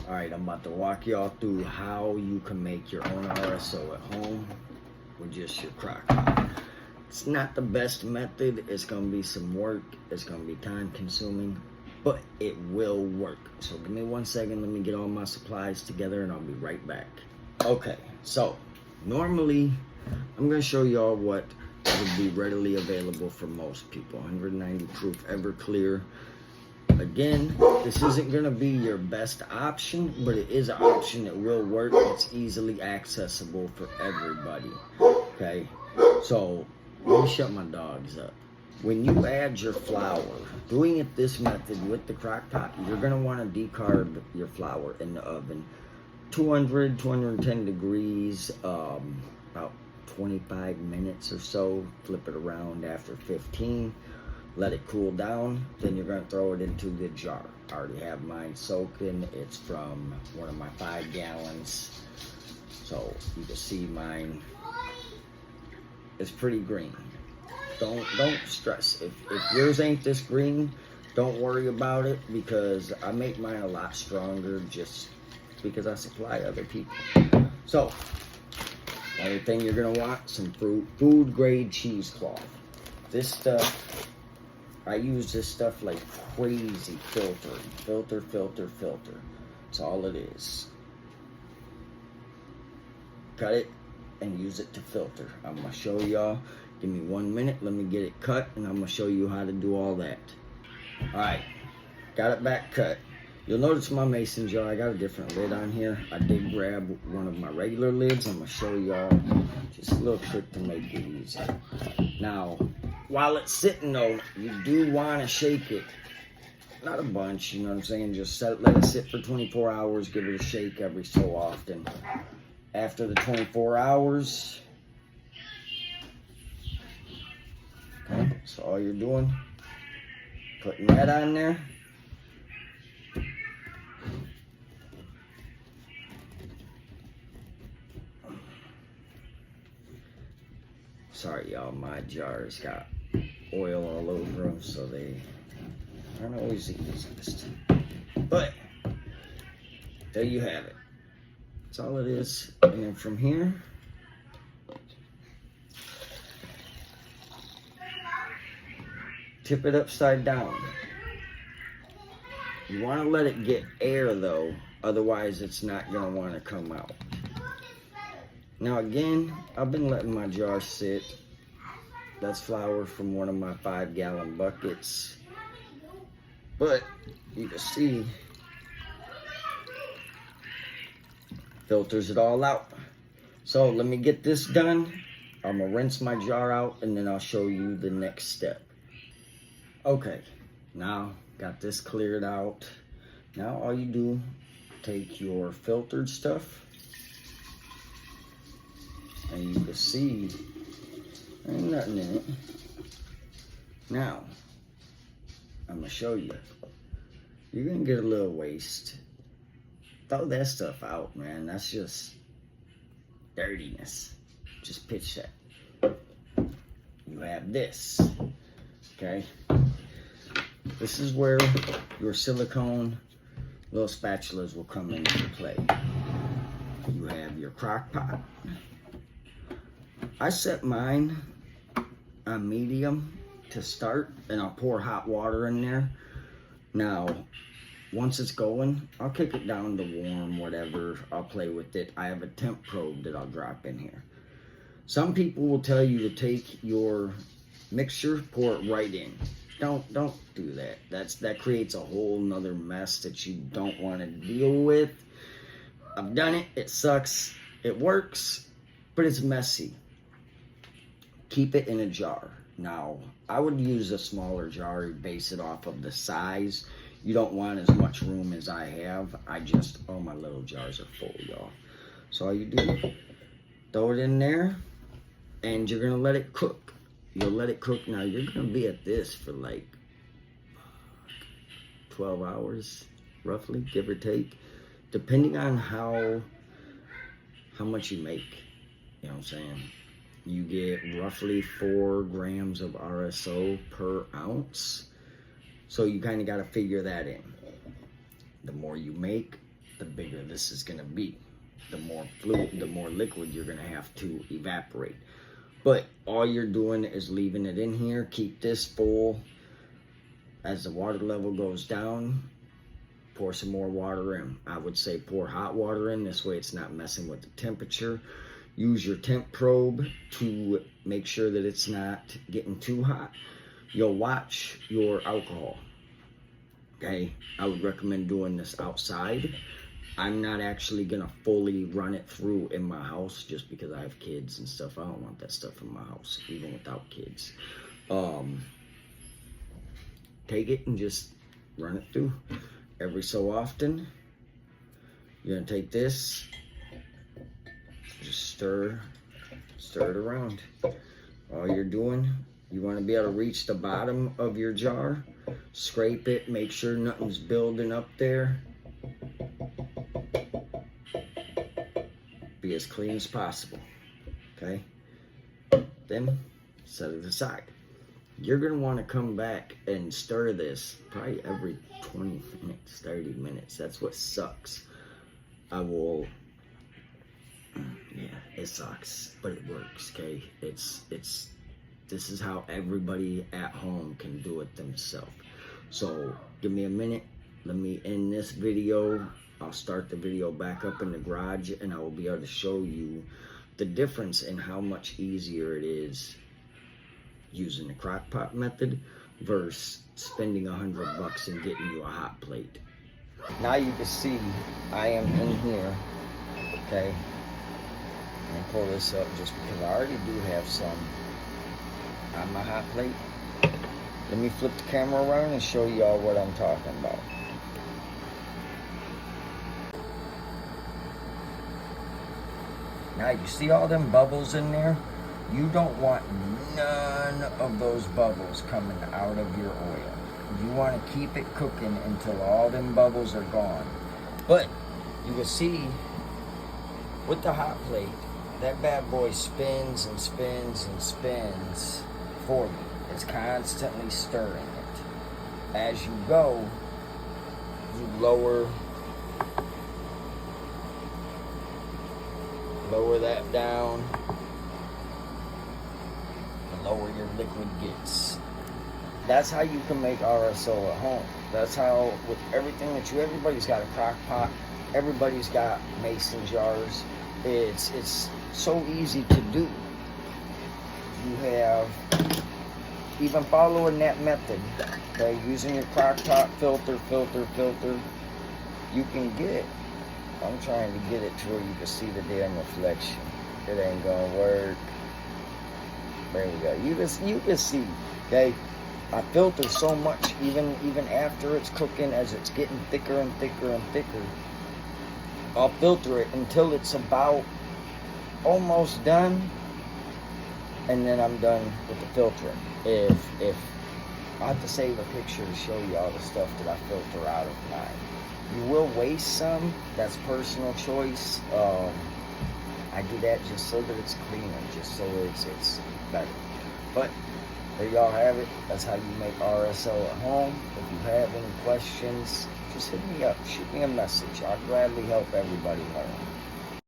Alright, I'm about to walk y'all through how you can make your own RSO at home with just your crock pot. It's not the best method. It's going to be some work. It's going to be time consuming, but it will work. So give me 1 second. Let me get all my supplies together and I'll be right back. Okay, so normally I'm going to show y'all what would be readily available for most people. 190 proof Everclear. Again, this isn't going to be your best option, but it is an option that will work. It's easily accessible for everybody. Okay, so let me shut my dogs up. When you add your flour, doing it this method with the crock pot, you're going to want to decarb your flour in the oven. 200, 210 degrees, about 25 minutes or so. Flip it around after 15. Let it cool down, then you're going to throw it into the jar. I already have mine soaking. It's from one of my 5 gallons. So you can see mine is pretty green. Don't stress. If yours ain't this green, don't worry about it, because I make mine a lot stronger just because I supply other people. So, another thing you're going to want, some food grade cheesecloth. This stuff, I use this stuff like crazy filtering. Filter. That's all it is. Cut it and use it to filter. I'm going to show y'all. Give me 1 minute. Let me get it cut and I'm going to show you how to do all that. Alright. Got it back cut. You'll notice my mason jar, I got a different lid on here. I did grab one of my regular lids. I'm going to show y'all just a little trick to make it easy. Now, while it's sitting though, you do want to shake it. Not a bunch, you know what I'm saying? Just let it sit for 24 hours. Give it a shake every so often. After the 24 hours, okay, so all you're doing, putting that on there. Sorry, y'all, my jars got oil all over them, so they aren't always the easiest. But there you have it. That's all it is. And then from here, tip it upside down. You want to let it get air though, otherwise it's not going to want to come out. Now again, I've been letting my jar sit. That's flour from one of my 5 gallon buckets. But you can see, filters it all out. So let me get this done. I'm gonna rinse my jar out and then I'll show you the next step. Okay, now got this cleared out. Now all you do, take your filtered stuff, and you can see there ain't nothing in it. Now, I'm gonna show you. You're gonna get a little waste. Throw that stuff out, man. That's just dirtiness. Just pitch that. You have this, okay? This is where your silicone little spatulas will come into play. You have your crock pot. I set mine on medium to start, and I'll pour hot water in there. Now, once it's going, I'll kick it down to warm, whatever. I'll play with it. I have a temp probe that I'll drop in here. Some people will tell you to take your mixture, pour it right in. Don't do that. That creates a whole nother mess that you don't want to deal with. I've done it. It sucks. It works, but it's messy. Keep it in a jar. Now, I would use a smaller jar, base it off of the size. You don't want as much room as I have. All my little jars are full, y'all. So all you do, throw it in there, and you're gonna let it cook. You'll let it cook. Now, you're gonna be at this for like 12 hours, roughly, give or take, depending on how much you make. You know what I'm saying? You get roughly 4 grams of RSO per ounce. So you kind of got to figure that in. The more you make, the bigger this is going to be. The more fluid, the more liquid you're going to have to evaporate. But all you're doing is leaving it in here. Keep this full. As the water level goes down, pour some more water in. I would say pour hot water in. This way it's not messing with the temperature. Use your temp probe to make sure that it's not getting too hot. You'll watch your alcohol. Okay, I would recommend doing this outside. I'm not actually gonna fully run it through in my house just because I have kids and stuff. I don't want that stuff in my house, even without kids. Take it and just run it through. Every so often, you're gonna take this, just stir it around. All you're doing, you wanna be able to reach the bottom of your jar, scrape it, make sure nothing's building up there. Be as clean as possible, okay? Then set it aside. You're gonna wanna come back and stir this probably every 20 minutes, 30 minutes. That's what sucks. Yeah, it sucks, but it works, okay? This is how everybody at home can do it themselves. So give me a minute, let me end this video. I'll start the video back up in the garage and I will be able to show you the difference in how much easier it is using the crock-pot method versus spending $100 and getting you a hot plate. Now you can see I am in here, okay? I'm gonna pull this up just because I already do have some on my hot plate. Let me flip the camera around and show y'all what I'm talking about. Now you see all them bubbles in there? You don't want none of those bubbles coming out of your oil. You want to keep it cooking until all them bubbles are gone. But you can see with the hot plate, that bad boy spins and spins and spins for me. It's constantly stirring it. As you go, you lower that down, the lower your liquid gets. That's how you can make RSO at home. That's how, with everything that everybody's got a crock pot, everybody's got mason jars. It's so easy to do. You have, even following that method, okay, using your crock-pot filter, you can get, I'm trying to get it to where you can see the damn reflection. It ain't gonna work. There we go. You can see, okay? I filter so much, even after it's cooking, as it's getting thicker and thicker and thicker. I'll filter it until it's about almost done, and then I'm done with the filtering. If I have to save a picture to show you all the stuff that I filter out of mine. You will waste some, that's personal choice. I do that just so that it's cleaner, just so it's better. But there y'all have it. That's how you make RSO at home. If you have any questions, just hit me up, shoot me a message. I'll gladly help everybody learn.